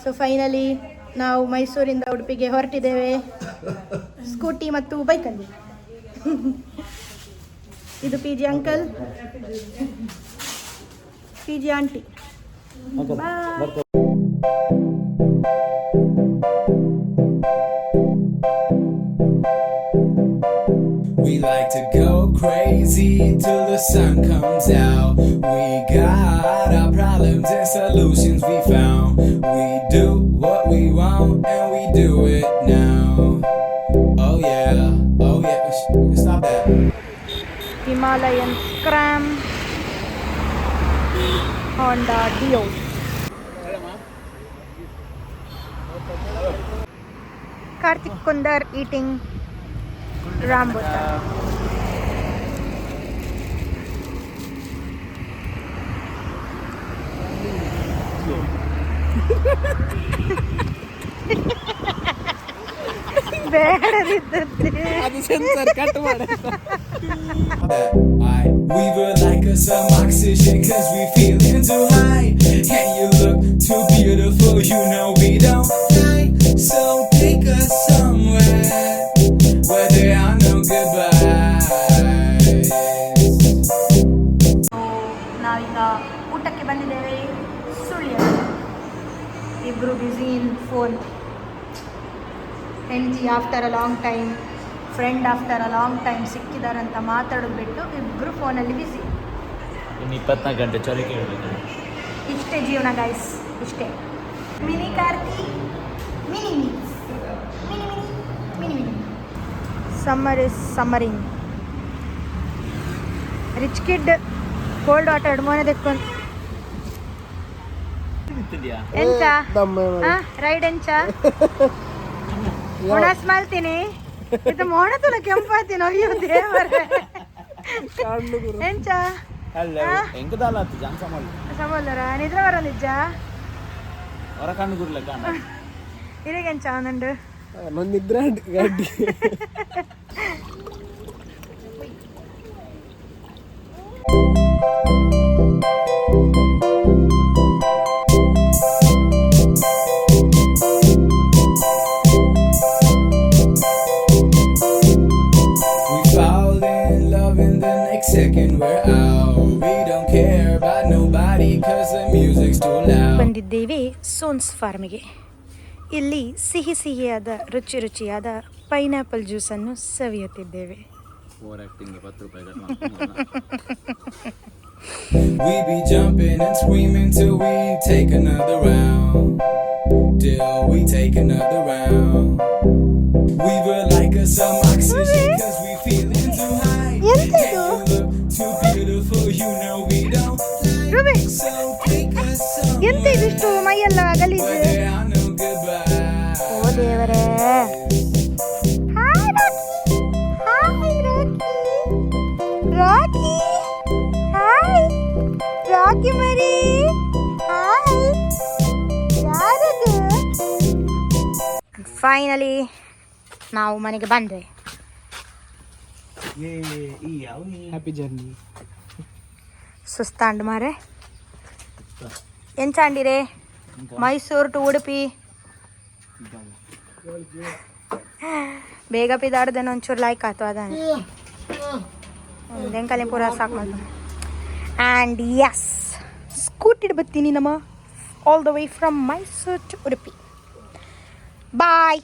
So finally ನಾವು ಮೈಸೂರಿಂದ ಉಡುಪಿಗೆ ಹೊರಟಿದ್ದೇವೆ ಸ್ಕೂಟಿ ಮತ್ತು ಬೈಕಲ್ಲಿ. ಇದು P G uncle, P G aunty. Bye. We like to go crazy till the sun comes out. We got our problems and solutions we found. We do what we want and we do it now. Oh yeah, stop that. Himalayan Scram, Honda Dio. Karthik Kundar eating rambutan. ಅದು censor cut ಮಾಡಿ. We were like some oxygen cause we feeling too high. And you look too beautiful, you know we don't lie. So take us somewhere where there are no goodbyes. ನಾವೀಗ ಊಟಕ್ಕೆ ಬಂದಿದ್ದೇವೆ ಸುಳ್ಯ. ಇಬ್ರು busy in phone. ಹೆಂಡತಿ after a long time, friend after a long time ಸಿಕ್ಕಿದಾರಂತ ಮಾತಾಡೋದು ಬಿಟ್ಟು ಇಬ್ಬರು ಫೋನಲ್ಲಿ ಬ್ಯುಸಿ. ಇನ್ನು 24 ಗಂಟೆ ಚಳಿ ಕೇಳಬೇಕು. ಇಷ್ಟೇ ಜೀವನ ಗೈಸ್, ಇಷ್ಟೇ. Mini Karthi, Mini Mini Mini Mini Mini. Summer is summering. Rich kid cold water ಮೋನೆ ತೆಕ್ಕೊಂಡು ಎಂಚ ರೈಡ್ ಎಂಚ ಮೊಣಸ್ ಮಾಡ್ತೀನಿ. ಇದು ಮೋಣ ತುಲ ಕೆಂಪಾತೀನಿ. ಅಯ್ಯೋ ದೇವರೇ ಎಂಚ ಸಮೋಲ್ಲರ ನಿದ್ರ ಬರ ನಿಜ ಇರಿಗೆಂಚ ನಂಡು ನಿದ್ರ ಗಡ್ಡಿ. Second we're out, we don't care about nobody cause the music's too loud. ಬಂದಿದ್ದೇವೆ ಸೋನ್ಸ್ ಫಾರ್ಮಿಗೆ. ಇಲ್ಲಿ ಸಿಹಿ ಸಿಹಿಯಾದ ರುಚಿ ರುಚಿಯಾದ pineapple ಜ್ಯೂಸನ್ನು ಸವಿಯುತ್ತಿದ್ದೇವೆ. We be jumping and screaming till we take another round. Till we take another round. We were like some oxygen cause we feeling too high. Too beautiful, you know we don't lie. So take us somewhere ಎಂತ ಇದಿಷ್ಟು ಮೈಯೆಲ್ಲ ಗಲೀಜು. where there are no goodbyes. ಓ ದೇವರೇ. Hi Rocky, hi Rocky, Rocky, hi Rocky ಮರಿ, hi. ಯಾರದು? Finally ನಾವು ಮನೆಗೆ ಬಂದ್ವಿ. Happy journey. ಸುಸ್ತಾಂಡ್ ಮಾರೆ ಎಂಚಾಂಡಿರೆ ಮೈಸೂರು ಟು ಉಡುಪಿ. ಬೇಗ ಪಿದಾಡ್ದೇನೋ ಒಂಚೂರು ಲೈಕ್ ಆಯ್ತು ಅದಾನೆ ಎಂಕಲೆ ಪೂರ ಸಾಕು. ಆ್ಯಂಡ್ ಯಸ್ ಸ್ಕೂಟಿಡ್ ಬರ್ತೀನಿ ನಮ್ಮ all the way from Mysuru to Udupi. Bye.